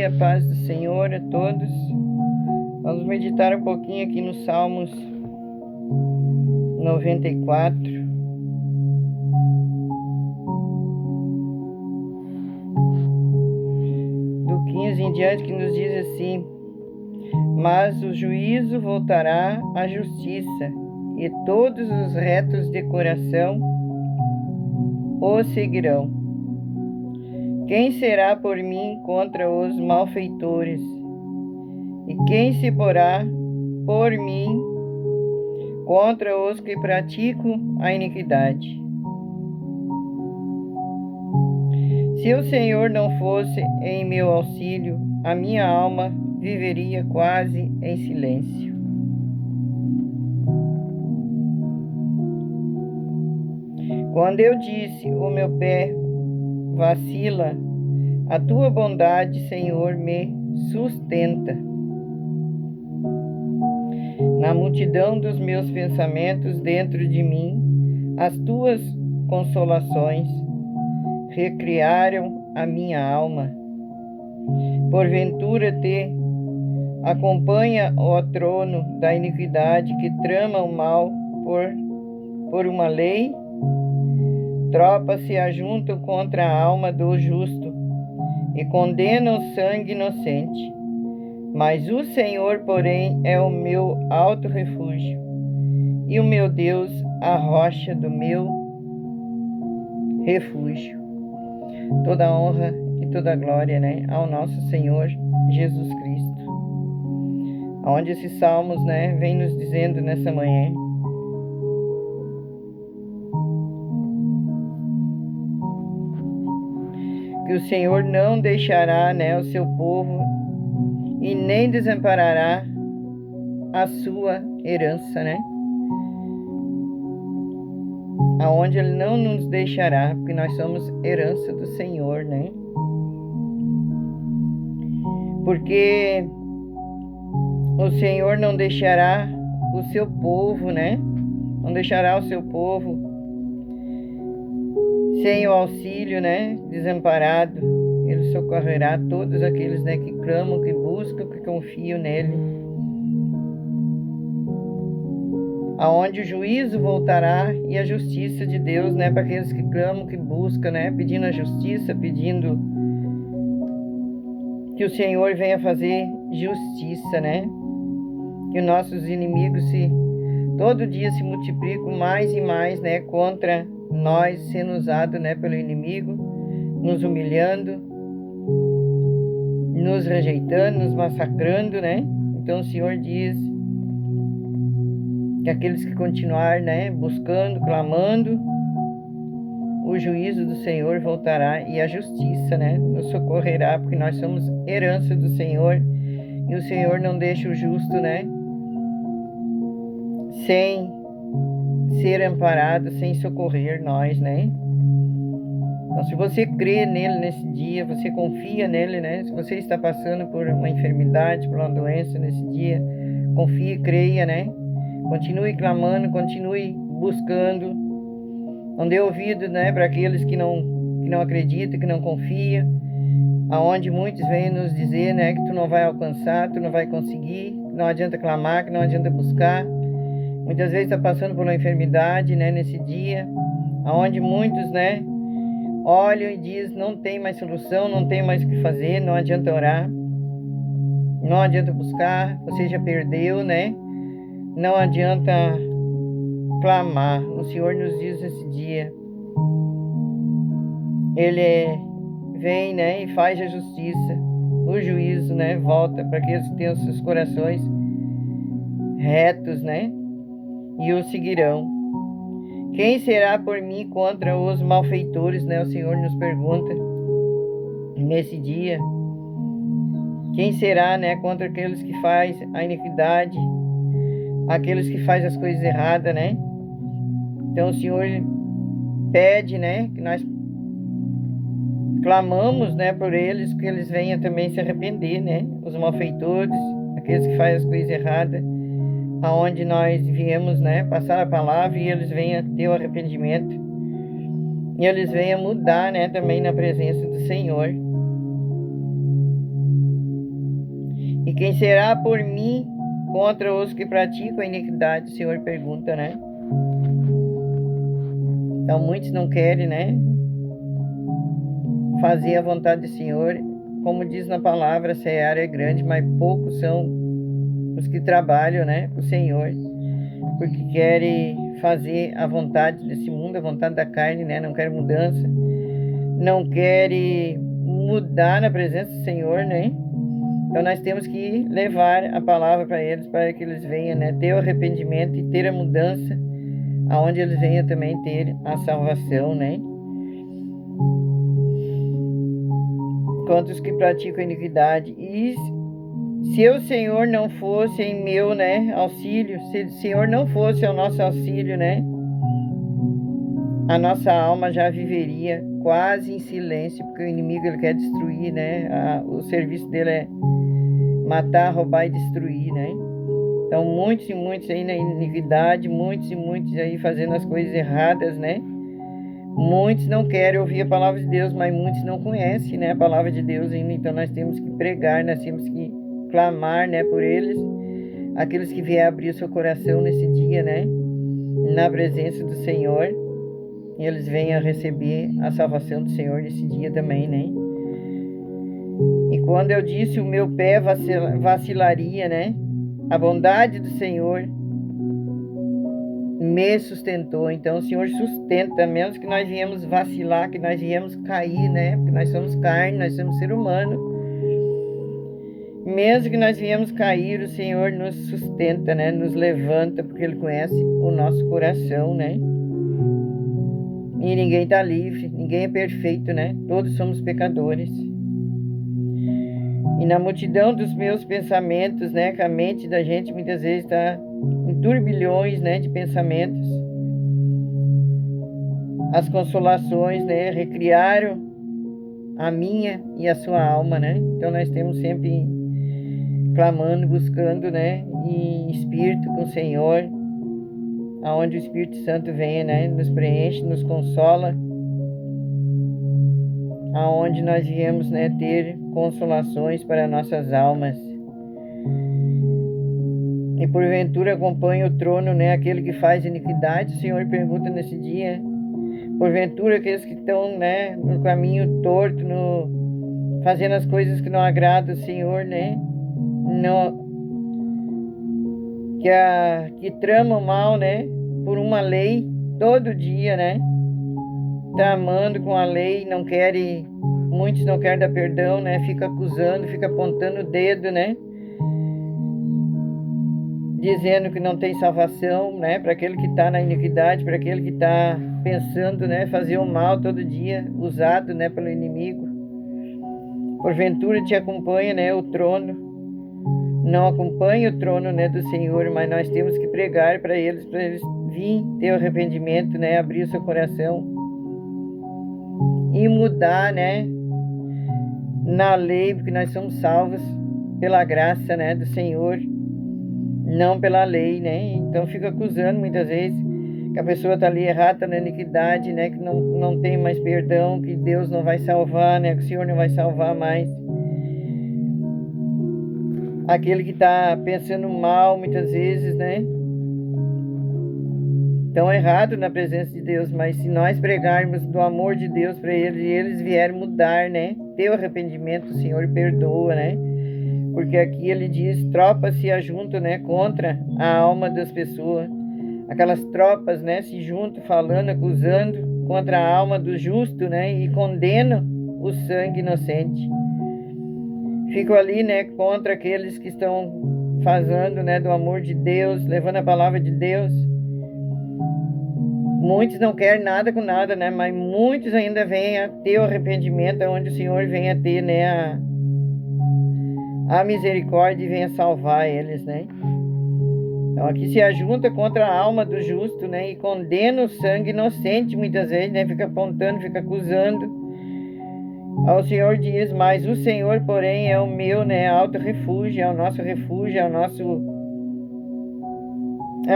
dia, paz do Senhor a todos. Vamos meditar um pouquinho aqui no Salmos 94. Do 15 em diante, que nos diz assim: Mas o juízo voltará à justiça, e todos os retos de coração o seguirão. Quem será por mim contra os malfeitores? E quem se porá por mim contra os que praticam a iniquidade? Se o Senhor não fosse em meu auxílio, a minha alma viveria quase em silêncio. Quando eu disse, o meu pé vacila, a tua bondade, Senhor, me sustenta. Na multidão dos meus pensamentos dentro de mim, as tuas consolações recriaram a minha alma. Porventura te acompanha, ó trono da iniquidade, que trama o mal por uma lei? Tropas se ajuntam contra a alma do justo e condenam o sangue inocente. Mas o Senhor, porém, é o meu alto refúgio, e o meu Deus, a rocha do meu refúgio. Toda honra e toda glória, ao nosso Senhor Jesus Cristo. Onde esses salmos, vem nos dizendo nessa manhã que o Senhor não deixará, o seu povo e nem desamparará a sua herança, Aonde Ele não nos deixará, porque nós somos herança do Senhor, Porque o Senhor não deixará o seu povo, Não deixará o seu povo sem o auxílio, desamparado. Ele socorrerá todos aqueles, que clamam, que buscam, que confiam nele. Aonde o juízo voltará e a justiça de Deus, para aqueles que clamam, que buscam, pedindo a justiça, pedindo que o Senhor venha fazer justiça, Que os nossos inimigos todo dia se multiplicam mais e mais, contra nós, sendo usados, pelo inimigo, nos humilhando, nos rejeitando, nos massacrando, Então o Senhor diz que aqueles que continuar, buscando, clamando, o juízo do Senhor voltará e a justiça, nos socorrerá, porque nós somos herança do Senhor e o Senhor não deixa o justo, sem ser amparado, sem socorrer nós, Então, se você crê nele nesse dia, você confia nele, Se você está passando por uma enfermidade, por uma doença nesse dia, confie, creia, Continue clamando, continue buscando. Não dê ouvido, para aqueles que não acreditam, que não confiam. Aonde muitos vêm nos dizer, que tu não vai alcançar, tu não vai conseguir, que não adianta clamar, que não adianta buscar. Muitas vezes está passando por uma enfermidade, nesse dia, aonde muitos, olham e dizem, não tem mais solução, não tem mais o que fazer, não adianta orar, não adianta buscar, você já perdeu, Não adianta clamar. O Senhor nos diz esse dia, Ele vem, e faz a justiça, o juízo, volta para aqueles que têm os seus corações retos, e o seguirão. Quem será por mim contra os malfeitores, O Senhor nos pergunta nesse dia. Quem será, contra aqueles que faz a iniquidade, aqueles que faz as coisas erradas, Então o Senhor pede, que nós clamamos, por eles, que eles venham também se arrepender, Os malfeitores, aqueles que fazem as coisas erradas, aonde nós viemos, passar a palavra e eles venham ter o arrependimento e eles venham mudar, também na presença do Senhor. E quem será por mim contra os que praticam a iniquidade? O Senhor pergunta, né? Então muitos não querem, né, fazer a vontade do Senhor. Como diz na palavra, a seara é grande, mas poucos são os que trabalham, né, com o Senhor, porque querem fazer a vontade desse mundo, a vontade da carne, né, não querem mudança, não querem mudar na presença do Senhor, né? Então nós temos que levar a palavra para eles venham, né, ter o arrependimento e ter a mudança, aonde eles venham também ter a salvação, né? Quantos que praticam a iniquidade. E se o Senhor não fosse em meu, né, auxílio, se o Senhor não fosse o nosso auxílio, né, a nossa alma já viveria quase em silêncio, porque o inimigo ele quer destruir, né? O serviço dele é matar, roubar e destruir, né? Então muitos e muitos aí na iniquidade, muitos e muitos aí fazendo as coisas erradas, né? Muitos não querem ouvir a palavra de Deus, mas muitos não conhecem, né, a palavra de Deus ainda. Então nós temos que pregar, nós temos que clamar, né, por eles, aqueles que vier abrir o seu coração nesse dia, né, na presença do Senhor, e eles venham receber a salvação do Senhor nesse dia também, né. E quando eu disse o meu pé vacilaria, né, a bondade do Senhor me sustentou. Então o Senhor sustenta, mesmo que nós viemos vacilar, que nós viemos cair, né? Porque nós somos carne, nós somos ser humano. Mesmo que nós viemos cair, o Senhor nos sustenta, né? Nos levanta, porque Ele conhece o nosso coração, né? E ninguém está livre, ninguém é perfeito, né? Todos somos pecadores. E na multidão dos meus pensamentos, né? Que a mente da gente muitas vezes está em turbilhões, né, de pensamentos. As consolações, né, recriaram a minha e a sua alma, né? Então nós temos sempre clamando, buscando, né, em espírito com o Senhor, aonde o Espírito Santo vem, né, nos preenche, nos consola, aonde nós viemos, né, ter consolações para nossas almas. E porventura acompanha o trono, né, aquele que faz iniquidade. O Senhor pergunta nesse dia, porventura aqueles que estão, né, no caminho torto, fazendo as coisas que não agradam o Senhor, né, que tramam mal, né, por uma lei todo dia, né, tramando com a lei, muitos não querem dar perdão, né, fica acusando, fica apontando o dedo, né, dizendo que não tem salvação, né, para aquele que está na iniquidade, para aquele que está pensando, né, fazer o mal todo dia, usado, né, pelo inimigo. Porventura te acompanha, né, o trono, não acompanha o trono, né, do Senhor, mas nós temos que pregar para eles vir ter o arrependimento, né, abrir o seu coração e mudar, né, na lei, porque nós somos salvos pela graça, né, do Senhor, não pela lei, né? Então fica acusando muitas vezes que a pessoa está ali errada, está na iniquidade, né? Que não tem mais perdão, que Deus não vai salvar, né? Que o Senhor não vai salvar mais. Aquele que está pensando mal muitas vezes, né? Estão errado na presença de Deus, mas se nós pregarmos do amor de Deus para eles e eles vierem mudar, né? Ter o arrependimento, o Senhor perdoa, né? Porque aqui ele diz, tropas se ajuntam, né, contra a alma das pessoas. Aquelas tropas, né, se juntam falando, acusando contra a alma do justo, né, e condenam o sangue inocente. Ficam ali, né, contra aqueles que estão fazendo, né, do amor de Deus, levando a palavra de Deus. Muitos não querem nada com nada, né, mas muitos ainda vêm a ter o arrependimento, onde o Senhor vem a ter, né, a misericórdia e venha salvar eles, né? Então aqui se ajunta contra a alma do justo, né? E condena o sangue inocente muitas vezes, né? Fica apontando, fica acusando. Ao Senhor diz, mas o Senhor, porém, é o meu, né, alto refúgio, é o nosso refúgio, é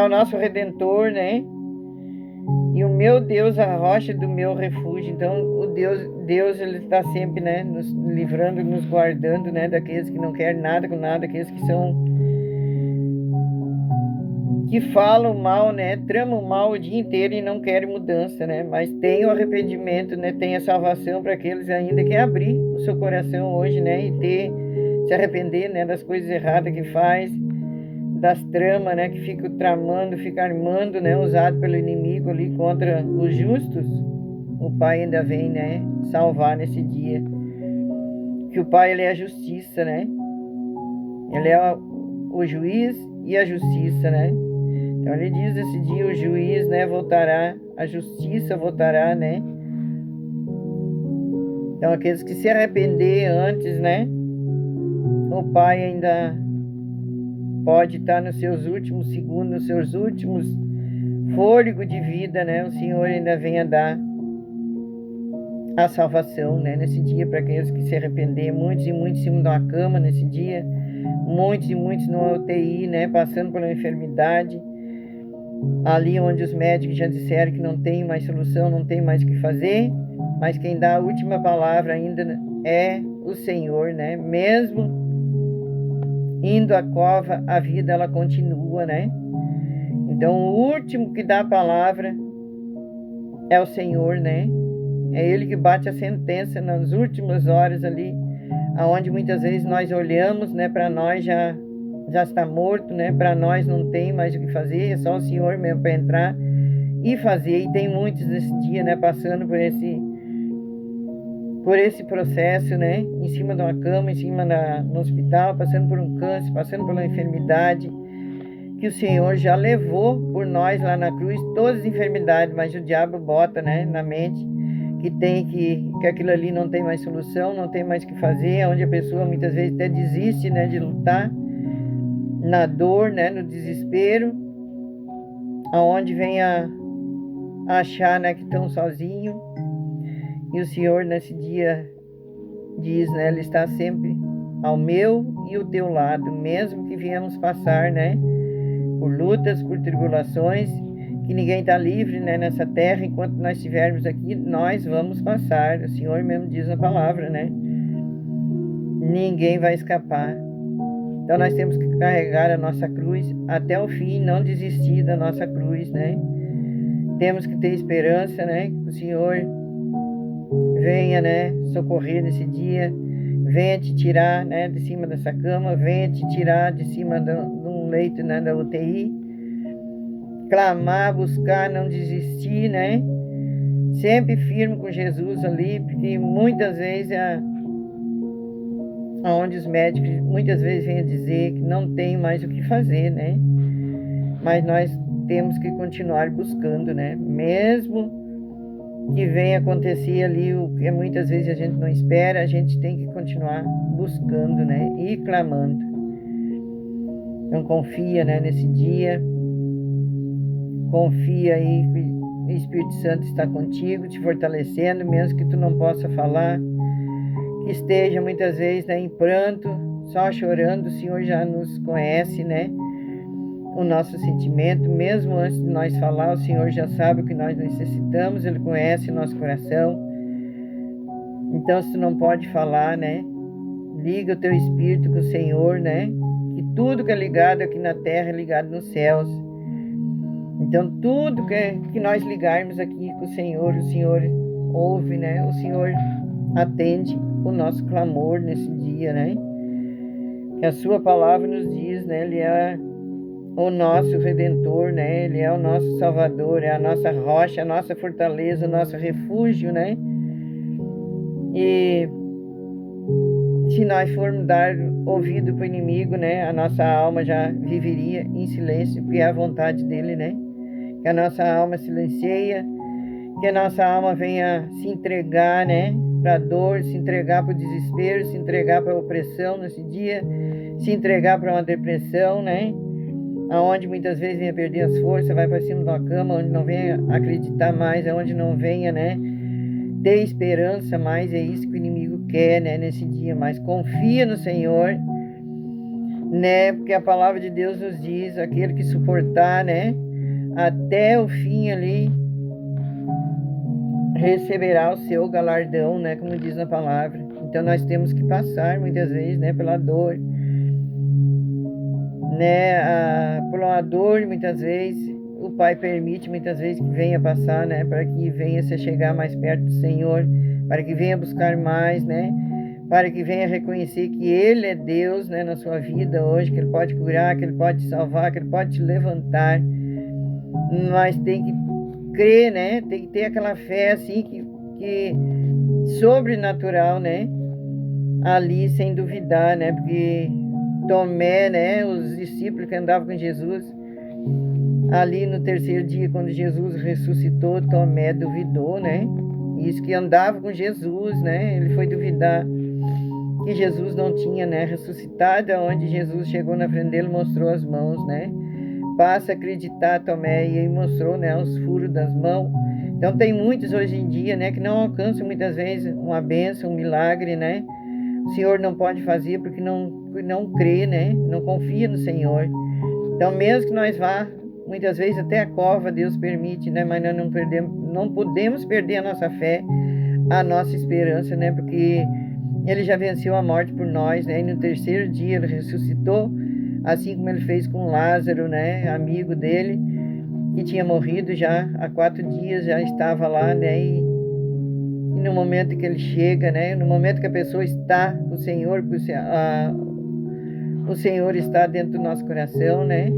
o nosso Redentor, né? E o meu Deus, a rocha do meu refúgio. Então, o Deus ele está sempre, né, nos livrando, nos guardando, né, daqueles que não querem nada com nada, aqueles que falam mal, né, tramam mal o dia inteiro e não querem mudança, né, mas tem o arrependimento, né, tem a salvação para aqueles ainda que abrir o seu coração hoje, né, e se arrepender, né, das coisas erradas que faz, das tramas, né, que fica tramando, fica armando, né, usado pelo inimigo ali contra os justos. O Pai ainda vem, né, salvar nesse dia. Que o Pai, ele é a justiça, né? Ele é o juiz e a justiça, né? Então ele diz esse dia o juiz, né, voltará, a justiça voltará, né? Então aqueles que se arrepender antes, né? O Pai ainda pode estar nos seus últimos segundos, nos seus últimos fôlego de vida, né? O Senhor ainda venha dar a salvação, né? Nesse dia para aqueles que se arrepender, muitos e muitos em cima de uma cama nesse dia, muitos e muitos no UTI, né? Passando por uma enfermidade, ali onde os médicos já disseram que não tem mais solução, não tem mais o que fazer, mas quem dá a última palavra ainda é o Senhor, né? Mesmo indo à cova, a vida ela continua, né? Então o último que dá a palavra é o Senhor, né? É Ele que bate a sentença nas últimas horas ali, aonde muitas vezes nós olhamos, né? Para nós já está morto, né? Para nós não tem mais o que fazer, é só o Senhor mesmo para entrar e fazer. E tem muitos nesse dia, né? Passando por esse processo, né? Em cima de uma cama, no hospital, passando por um câncer, passando por uma enfermidade, que o Senhor já levou por nós lá na cruz, todas as enfermidades, mas o diabo bota, né, na mente que aquilo ali não tem mais solução, não tem mais o que fazer, onde a pessoa muitas vezes até desiste, né, de lutar na dor, né, no desespero, aonde vem a achar, né, que estão sozinhos. E o Senhor nesse dia diz, né, Ele está sempre ao meu e o teu lado, mesmo que viemos passar, né, por lutas, por tribulações, que ninguém está livre, né, nessa terra. Enquanto nós estivermos aqui, nós vamos passar. O Senhor mesmo diz na palavra, né? Ninguém vai escapar. Então nós temos que carregar a nossa cruz até o fim, não desistir da nossa cruz, né? Temos que ter esperança, né? Que o Senhor venha, né, socorrer nesse dia, venha te tirar, né, de cima dessa cama, venha te tirar de cima de um leito, né, da UTI, clamar, buscar, não desistir, né, sempre firme com Jesus ali, porque muitas vezes aonde os médicos muitas vezes vêm dizer que não tem mais o que fazer, né, mas nós temos que continuar buscando, né, mesmo que venha acontecer ali o que muitas vezes a gente não espera, a gente tem que continuar buscando, né, e clamando. Então confia, né, nesse dia, confia aí que o Espírito Santo está contigo, te fortalecendo, mesmo que tu não possa falar, que esteja muitas vezes, né, em pranto, só chorando. O Senhor já nos conhece, né, o nosso sentimento, mesmo antes de nós falar, o Senhor já sabe o que nós necessitamos, Ele conhece o nosso coração. Então, se tu não pode falar, né, liga o teu espírito com o Senhor, né, que tudo que é ligado aqui na terra é ligado nos céus. Então, tudo que nós ligarmos aqui com o Senhor ouve, né, o Senhor atende o nosso clamor nesse dia, né, que a sua palavra nos diz, né, Ele é o nosso Redentor, né? Ele é o nosso Salvador, é a nossa rocha, a nossa fortaleza, o nosso refúgio, né? E se nós formos dar ouvido para o inimigo, né? A nossa alma já viveria em silêncio, porque é a vontade dele, né? Que a nossa alma silencieie, que a nossa alma venha se entregar, né? Para a dor, se entregar para o desespero, se entregar para a opressão nesse dia, se entregar para uma depressão, né? Aonde muitas vezes venha perder as forças, vai para cima da cama, onde não venha acreditar mais, aonde não venha, né, ter esperança mais. É isso que o inimigo quer, né, nesse dia. Mas confia no Senhor, né, porque a palavra de Deus nos diz, aquele que suportar, né, até o fim ali, receberá o seu galardão, né, como diz na palavra. Então nós temos que passar muitas vezes, né, pela dor, né, por uma dor muitas vezes o Pai permite muitas vezes que venha passar, né, para que venha se chegar mais perto do Senhor, para que venha buscar mais, né, para que venha reconhecer que Ele é Deus, né, na sua vida hoje, que Ele pode curar, que Ele pode te salvar, que Ele pode te levantar. Mas tem que crer, né, tem que ter aquela fé assim que sobrenatural, né, ali sem duvidar, né, porque Tomé, né, os discípulos que andavam com Jesus, ali no terceiro dia, quando Jesus ressuscitou, Tomé duvidou, né, isso que andava com Jesus, né, ele foi duvidar que Jesus não tinha, né, ressuscitado, onde Jesus chegou na frente dele, mostrou as mãos, né, passa a acreditar, Tomé, e aí mostrou, né, os furos das mãos. Então tem muitos hoje em dia, né, que não alcançam muitas vezes uma bênção, um milagre, né, o Senhor não pode fazer porque não crê, né, não confia no Senhor. Então mesmo que nós vá, muitas vezes até a cova Deus permite, né, mas nós não podemos perder a nossa fé, a nossa esperança, né, porque Ele já venceu a morte por nós, né, e no terceiro dia Ele ressuscitou, assim como Ele fez com Lázaro, né, amigo dele, que tinha morrido já há 4 dias, já estava lá, né, e no momento que ele chega, né, no momento que a pessoa está com o Senhor, o Senhor está dentro do nosso coração, né,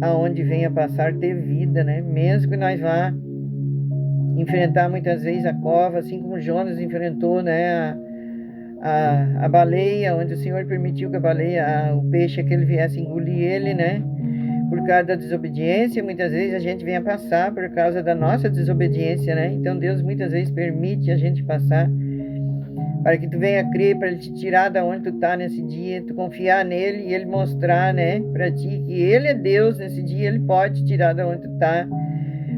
aonde venha passar ter vida, né, mesmo que nós vá enfrentar muitas vezes a cova, assim como Jonas enfrentou, né, a baleia, onde o Senhor permitiu que a baleia, o peixe, que ele viesse engolir ele, né, por causa da desobediência. Muitas vezes a gente vem a passar por causa da nossa desobediência, né? Então Deus muitas vezes permite a gente passar para que tu venha crer, para Ele te tirar da onde tu tá nesse dia, tu confiar nele e Ele mostrar, né, para ti que Ele é Deus nesse dia, Ele pode te tirar da onde tu tá,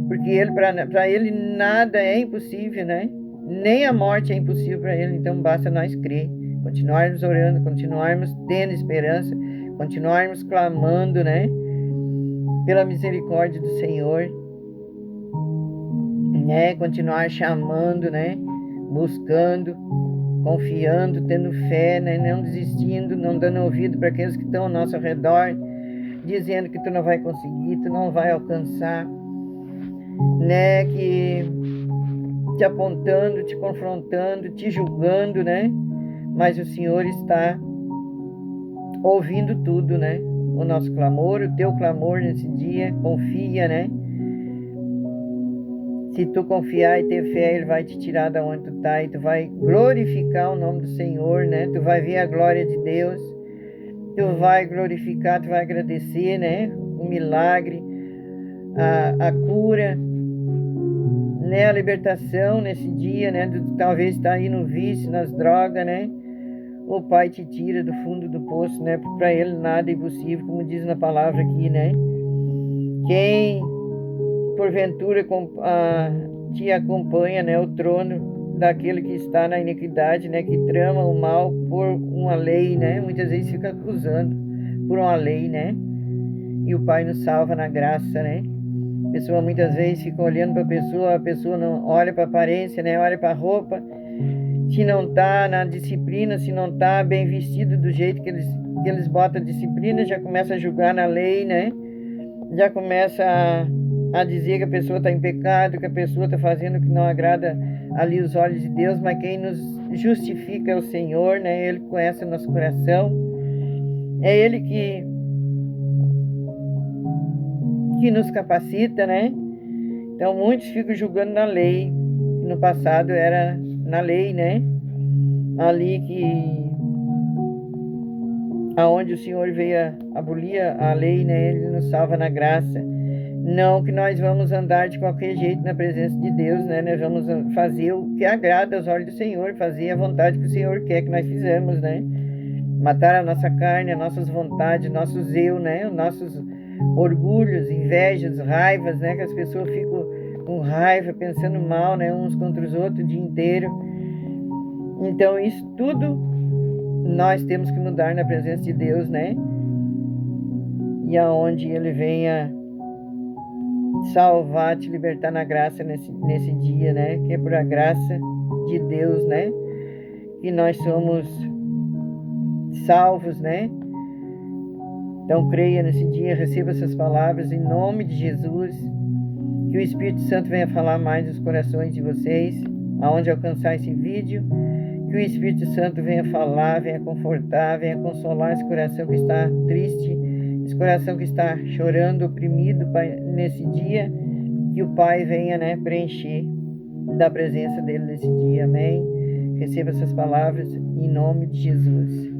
porque Ele, para Ele nada é impossível, né? Nem a morte é impossível para Ele. Então basta nós crer, continuarmos orando, continuarmos tendo esperança, continuarmos clamando, né, pela misericórdia do Senhor, né, continuar chamando, né, buscando, confiando, tendo fé, né, não desistindo, não dando ouvido para aqueles que estão ao nosso redor, dizendo que tu não vai conseguir, tu não vai alcançar, né, que te apontando, te confrontando, te julgando, né, mas o Senhor está ouvindo tudo, né, o nosso clamor, o teu clamor nesse dia, confia, né. Se tu confiar e ter fé, Ele vai te tirar da onde tu tá e tu vai glorificar o nome do Senhor, né? Tu vai ver a glória de Deus, tu vai glorificar, tu vai agradecer, né? O milagre, a cura, né? A libertação nesse dia, né? Tu talvez está aí no vício, nas drogas, né? O Pai te tira do fundo do poço, né? Para Ele nada é impossível, como diz na palavra aqui, né? Quem porventura te acompanha, né, o trono daquele que está na iniquidade, né, que trama o mal por uma lei, né, muitas vezes fica acusando por uma lei, né, e o Pai nos salva na graça, né. A pessoa muitas vezes fica olhando para a pessoa não olha para a aparência, né, olha para a roupa, se não está na disciplina, se não está bem vestido do jeito que eles botam a disciplina, já começa a julgar na lei, né, já começa a dizer que a pessoa está em pecado, que a pessoa está fazendo o que não agrada ali os olhos de Deus, mas quem nos justifica é o Senhor, né? Ele conhece o nosso coração, é Ele que nos capacita, né? Então muitos ficam julgando na lei, no passado era na lei, né? Ali aonde o Senhor veio abolir a lei, né? Ele nos salva na graça. Não que nós vamos andar de qualquer jeito na presença de Deus, né? Nós vamos fazer o que agrada aos olhos do Senhor, fazer a vontade que o Senhor quer que nós fizermos, né? Matar a nossa carne, as nossas vontades, nossos eu, né? Os nossos orgulhos, invejas, raivas, né? Que as pessoas ficam com raiva, pensando mal, né? Uns contra os outros o dia inteiro. Então isso tudo nós temos que mudar na presença de Deus, né? E aonde Ele venha salvar, te libertar na graça nesse dia, né? Que é por a graça de Deus, né? Que nós somos salvos, né? Então creia nesse dia, receba essas palavras em nome de Jesus. Que o Espírito Santo venha falar mais nos corações de vocês, aonde alcançar esse vídeo. Que o Espírito Santo venha falar, venha confortar, venha consolar esse coração que está triste, esse coração que está chorando, oprimido, Pai, nesse dia. Que o Pai venha, né, preencher da presença dele nesse dia. Amém? Receba essas palavras em nome de Jesus.